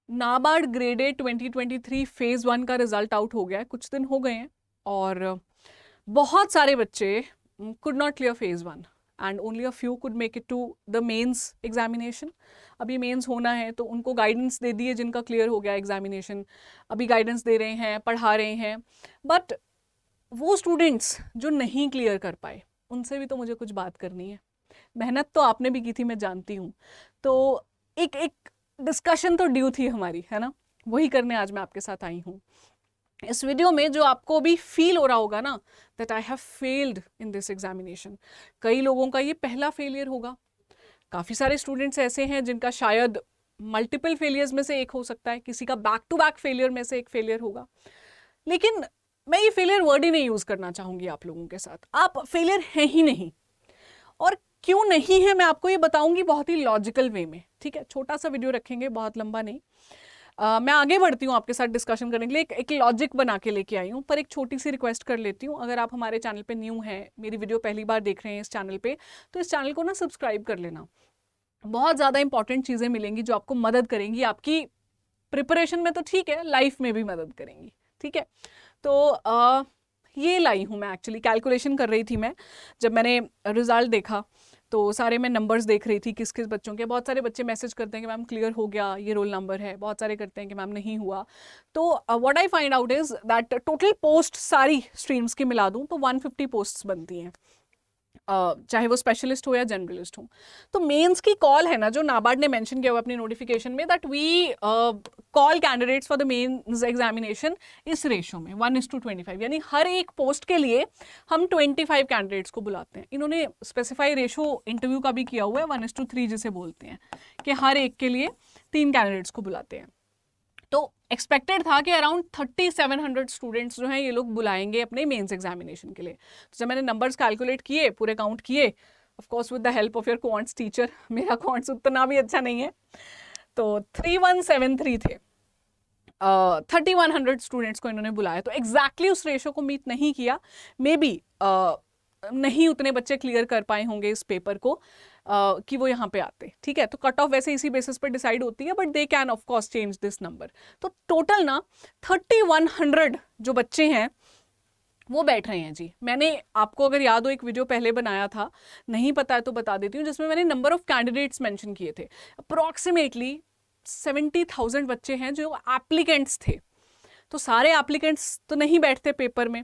NABARD graded 2023 phase 1 का result out हो गया है, कुछ दिन हो गए हैं और बहुत सारे बच्चे could not clear phase 1 and only a few could make it to the mains examination. अभी मेंस होना है तो उनको गाइडेंस दे दिए, जिनका क्लियर हो गया एग्जामिनेशन अभी गाइडेंस दे रहे हैं, पढ़ा रहे हैं। बट वो स्टूडेंट्स जो नहीं क्लियर कर पाए उनसे भी तो मुझे कुछ बात करनी है। मेहनत तो आपने भी की थी, मैं जानती हूँ। तो एक एक डिस्कशन तो ड्यू थी हमारी, है ना, वही करने आज मैं आपके साथ आई हूँ इस वीडियो में। जो आपको भी फील हो रहा होगा ना that I have failed in this examination, कई लोगों का ये पहला फेलियर होगा। काफ़ी सारे स्टूडेंट्स ऐसे हैं जिनका शायद मल्टीपल फेलियर्स में से एक हो सकता है, किसी का बैक टू बैक फेलियर में से एक फेलियर होगा। लेकिन मैं ये फेलियर वर्ड ही नहीं यूज़ करना चाहूँगी आप लोगों के साथ। आप फेलियर हैं ही नहीं, और क्यों नहीं है मैं आपको ये बताऊंगी बहुत ही लॉजिकल वे में। ठीक है, छोटा सा वीडियो रखेंगे, बहुत लंबा नहीं। मैं आगे बढ़ती हूँ आपके साथ डिस्कशन करने के लिए, एक लॉजिक बना के लेके आई हूँ। पर एक छोटी सी रिक्वेस्ट कर लेती हूँ, अगर आप हमारे चैनल पे न्यू हैं, मेरी वीडियो पहली बार देख रहे हैं इस चैनल पे, तो इस चैनल को ना सब्सक्राइब कर लेना। बहुत ज़्यादा इंपॉर्टेंट चीज़ें मिलेंगी जो आपको मदद करेंगी, आपकी प्रिपरेशन में तो ठीक है, लाइफ में भी मदद करेंगी। ठीक है, तो ये लाई हूँ मैं। एक्चुअली कैलकुलेशन कर रही थी मैं, जब मैंने रिजल्ट देखा तो सारे मैं नंबर्स देख रही थी किस किस बच्चों के। बहुत सारे बच्चे मैसेज करते हैं कि मैम क्लियर हो गया, ये रोल नंबर है, बहुत सारे करते हैं कि मैम नहीं हुआ। तो what I find out is that total post सारी स्ट्रीम्स की मिला दूँ तो 150 पोस्ट्स बनती हैं, चाहे वो स्पेशलिस्ट हो या जनरलिस्ट हो। तो मेंस की कॉल है ना, जो नाबार्ड ने मेंशन किया हुआ अपनी नोटिफिकेशन में, that we call candidates for the mains examination इस रेशो में 1:25, यानी हर एक पोस्ट के लिए हम 25 कैंडिडेट्स को बुलाते हैं। इन्होंने स्पेसिफाई रेशो इंटरव्यू का भी किया हुआ है, 1:3 जिसे बोलते हैं, कि हर एक के लिए 3 कैंडिडेट्स को बुलाते हैं। तो एक्सपेक्टेड था कि अराउंड 3700 स्टूडेंट्स जो हैं ये लोग बुलाएंगे अपने मेंस एग्जामिनेशन के लिए। तो जब मैंने नंबर्स कैलकुलेट किए, पूरे काउंट किए, of course with the help of your quants teacher, मेरा क्वांट्स उतना भी अच्छा नहीं है, तो 3173 थे। 3100 स्टूडेंट्स को इन्होंने बुलाया। तो एग्जैक्टली उस रेशो को मीट नहीं किया, मे बी नहीं उतने बच्चे क्लियर कर पाए होंगे इस पेपर को कि वो यहाँ पे आते। ठीक है, तो कट ऑफ वैसे इसी बेसिस पर डिसाइड होती है, but they can of course change this number. तो टोटल ना 3100 जो बच्चे हैं वो बैठ रहे हैं जी। मैंने आपको अगर याद हो एक वीडियो पहले बनाया था, नहीं पता है तो बता देती हूँ, जिसमें मैंने नंबर ऑफ कैंडिडेट्स मेंशन किए थे। अप्रॉक्सीमेटली 70,000 बच्चे हैं जो एप्लीकेंट्स थे। तो सारे एप्लीकेंट्स तो नहीं बैठते पेपर में,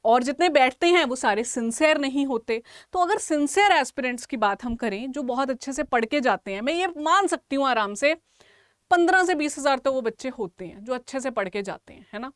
और जितने बैठते हैं वो सारे सिंसियर नहीं होते। तो अगर सिंसियर एस्पिरेंट्स की बात हम करें जो बहुत अच्छे से पढ़ के जाते हैं, मैं ये मान सकती हूँ आराम से 15 से 20 हज़ार तो वो बच्चे होते हैं जो अच्छे से पढ़ के जाते हैं, है ना।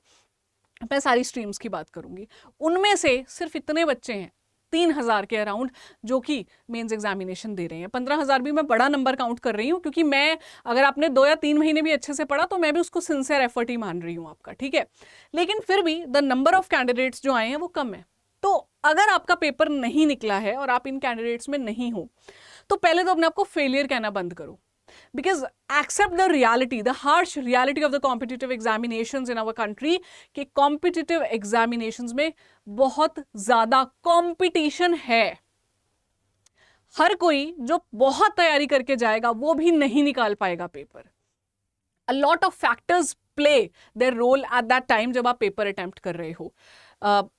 मैं सारी स्ट्रीम्स की बात करूंगी, उनमें से सिर्फ इतने बच्चे हैं 3000 के अराउंड जो कि मेंस एग्जामिनेशन दे रहे हैं। 15,000 भी मैं बड़ा नंबर काउंट कर रही हूँ, क्योंकि मैं, अगर आपने 2 या 3 महीने भी अच्छे से पढ़ा तो मैं भी उसको सिंसियर एफर्ट ही मान रही हूँ आपका। ठीक है, लेकिन फिर भी द नंबर ऑफ कैंडिडेट्स जो आए हैं वो कम है। तो अगर आपका पेपर नहीं निकला है और आप इन कैंडिडेट्स में नहीं हो, तो पहले तो अपने आपको फेलियर कहना बंद करो। Because accept the reality, the harsh reality of the competitive examinations in our country, कि competitive examinations में बहुत ज़्यादा competition है। हर कोई जो बहुत तैयारी करके जाएगा वो भी नहीं निकाल पाएगा paper. A lot of factors play their role at that time जब आप पेपर अटेम्प्ट कर रहे हो।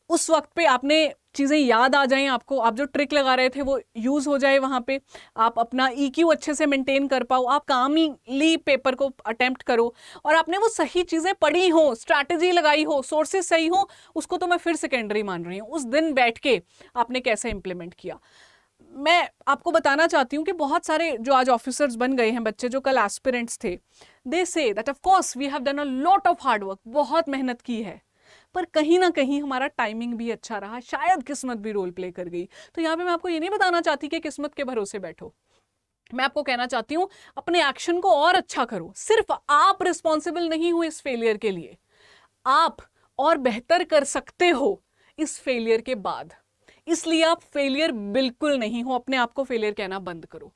उस वक्त पे आपने चीज़ें याद आ जाएं आपको, आप जो ट्रिक लगा रहे थे वो यूज़ हो जाए वहाँ पे, आप अपना EQ अच्छे से मेंटेन कर पाओ, आप कामली पेपर को अटेम्प्ट करो, और आपने वो सही चीज़ें पढ़ी हो, स्ट्रैटेजी लगाई हो, सोर्सेज सही हो, उसको तो मैं फिर सेकेंडरी मान रही हूँ। उस दिन बैठ के आपने कैसे इंप्लीमेंट किया। मैं आपको बताना चाहती हूँ कि बहुत सारे जो आज ऑफिसर्स बन गए हैं बच्चे, जो कल एस्पिरेंट्स थे, they say that of course we have done a lot of hard work, बहुत मेहनत की है, पर कहीं ना कहीं हमारा टाइमिंग भी अच्छा रहा, शायद किस्मत भी रोल प्ले कर गई। तो यहाँ पे मैं आपको ये नहीं बताना चाहती कि किस्मत के भरोसे बैठो, मैं आपको कहना चाहती हूँ अपने एक्शन को और अच्छा करो। सिर्फ आप रिस्पॉन्सिबल नहीं हो इस फेलियर के लिए, आप और बेहतर कर सकते हो इस फेलियर के बाद। इसलिए आप फेलियर बिल्कुल नहीं हो, अपने आप को फेलियर कहना बंद करो।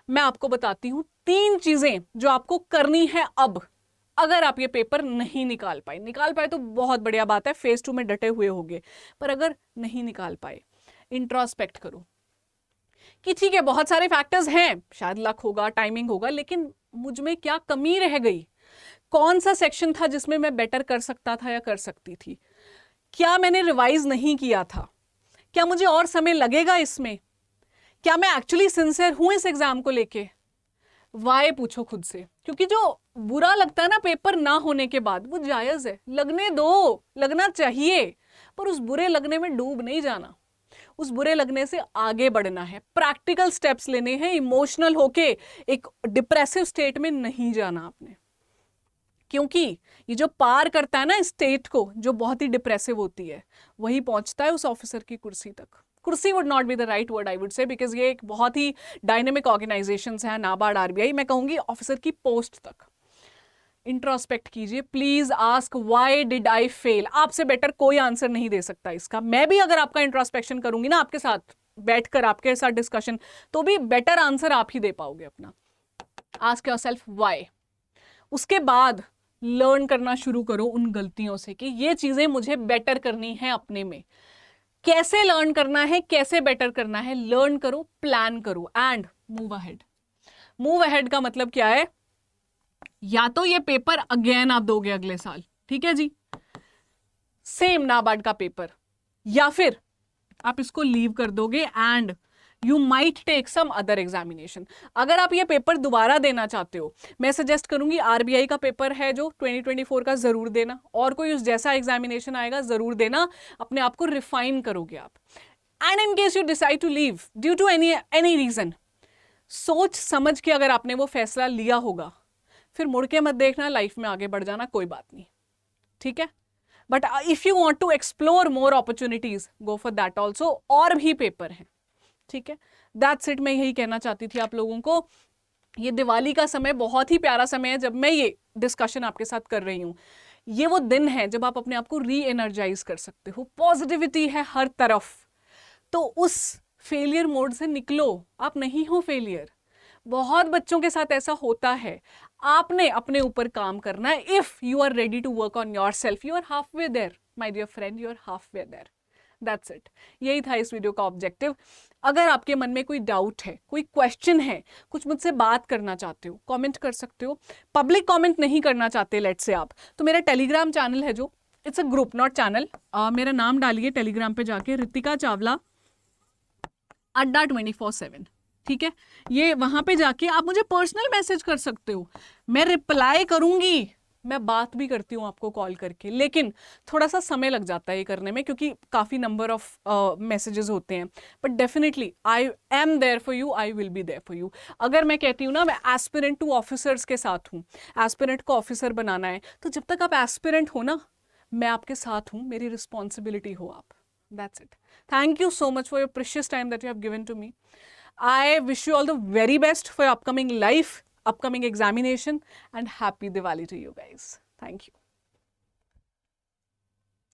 मैं आपको बताती हूं 3 चीजें जो आपको करनी है अब, अगर आप ये पेपर नहीं निकाल पाए तो बहुत बढ़िया बात है, फेज 2 में डटे हुए होंगे, पर अगर नहीं निकाल पाए, इंट्रोस्पेक्ट करो कि ठीक है बहुत सारे फैक्टर्स हैं, शायद लक होगा, टाइमिंग होगा, लेकिन मुझ में क्या कमी रह गई, कौन सा सेक्शन था जिसमें मैं बेटर कर सकता था या कर सकती थी, क्या मैंने रिवाइज नहीं किया था, क्या मुझे और समय लगेगा इसमें, क्या मैं एक्चुअली सिंसियर हूं इस एग्जाम को लेके। वाई पूछो खुद से, क्योंकि जो बुरा लगता है ना पेपर ना होने के बाद, वो जायज है, लगने दो, लगना चाहिए, पर उस बुरे लगने में डूब नहीं जाना, उस बुरे लगने से आगे बढ़ना है, प्रैक्टिकल स्टेप्स लेने हैं, इमोशनल होके एक डिप्रेसिव स्टेट में नहीं जाना आपने। क्योंकि ये जो पार करता है ना स्टेट को, जो बहुत ही डिप्रेसिव होती है, वही पहुंचता है उस ऑफिसर की कुर्सी तक। कुर्सी would not be the right word I would say, because ये एक बहुत ही डायनेमिक ऑर्गेनाइजेशंस है, नाबार्ड, आरबीआई, मैं कहूंगी ऑफिसर की पोस्ट तक। इंट्रोस्पेक्ट कीजिए, please ask why did I fail. आपसे बेटर कोई आंसर नहीं दे सकता इसका। मैं भी अगर आपका इंट्रोस्पेक्शन करूंगी ना आपके साथ बैठकर, आपके साथ डिस्कशन, तो भी बेटर आंसर आप ही दे पाओगे अपना। Ask yourself why. उसके बाद लर्न करना शुरू करो उन गलतियों से कि ये चीजें मुझे बेटर करनी है अपने में। कैसे लर्न करना है, कैसे बेटर करना है, लर्न करो, प्लान करो and move ahead. Move ahead का मतलब क्या है, या तो ये पेपर अगेन आप दोगे अगले साल, ठीक है जी, सेम नाबार्ड का पेपर, या फिर आप इसको लीव कर दोगे and you might take some other examination. अगर आप ये पेपर दोबारा देना चाहते हो, मैं सजेस्ट करूंगी आरबीआई का पेपर है जो 2024 का जरूर देना, और कोई उस जैसा एग्जामिनेशन आएगा जरूर देना, अपने आप को रिफाइन करोगे आप। And in case you decide to leave due to any reason, सोच समझ के अगर आपने वो फैसला लिया होगा, फिर मुड़ के मत देखना, लाइफ में आगे बढ़ जाना, कोई बात नहीं, ठीक है। But if you want to explore more opportunities, go for that also, और भी पेपर हैं, ठीक है। दैट्स इट, मैं यही कहना चाहती थी आप लोगों को। ये दिवाली का समय बहुत ही प्यारा समय है जब मैं ये डिस्कशन आपके साथ कर रही हूँ। ये वो दिन है जब आप अपने आप को री एनर्जाइज कर सकते हो, पॉजिटिविटी है हर तरफ, तो उस फेलियर मोड से निकलो। आप नहीं हो फेलियर, बहुत बच्चों के साथ ऐसा होता है। आपने अपने ऊपर काम करना है। If you are ready to work on yourself, you are halfway there my dear friend, you are halfway there. That's it, यही था इस वीडियो का ऑब्जेक्टिव। अगर आपके मन में कोई डाउट है, कोई क्वेश्चन है, कुछ मुझसे बात करना चाहते हो, कमेंट कर सकते हो। पब्लिक कमेंट नहीं करना चाहते लेट से आप, तो मेरा टेलीग्राम चैनल है जो, it's a group not channel, मेरा नाम डालिए टेलीग्राम पे जाके, रितिका चावला अड्डा 24/7, ठीक है। ये वहां पे जाके आप मुझे पर्सनल मैसेज कर सकते हो, मैं रिप्लाई करूंगी, मैं बात भी करती हूँ आपको कॉल करके, लेकिन थोड़ा सा समय लग जाता है ये करने में क्योंकि काफ़ी नंबर ऑफ मैसेजेस होते हैं। But definitely I am there for you, I will be there for you. अगर मैं कहती हूँ ना मैं एस्पिरेंट टू ऑफिसर्स के साथ हूँ, एस्पिरेंट को ऑफिसर बनाना है, तो जब तक आप एस्पिरेंट हो ना, मैं आपके साथ हूँ, मेरी रिस्पॉन्सिबिलिटी हो आप। That's it. Thank you so much for your precious time that you have given to me. I wish you all the very best for your upcoming life, upcoming examination, and happy Diwali to you guys. Thank you.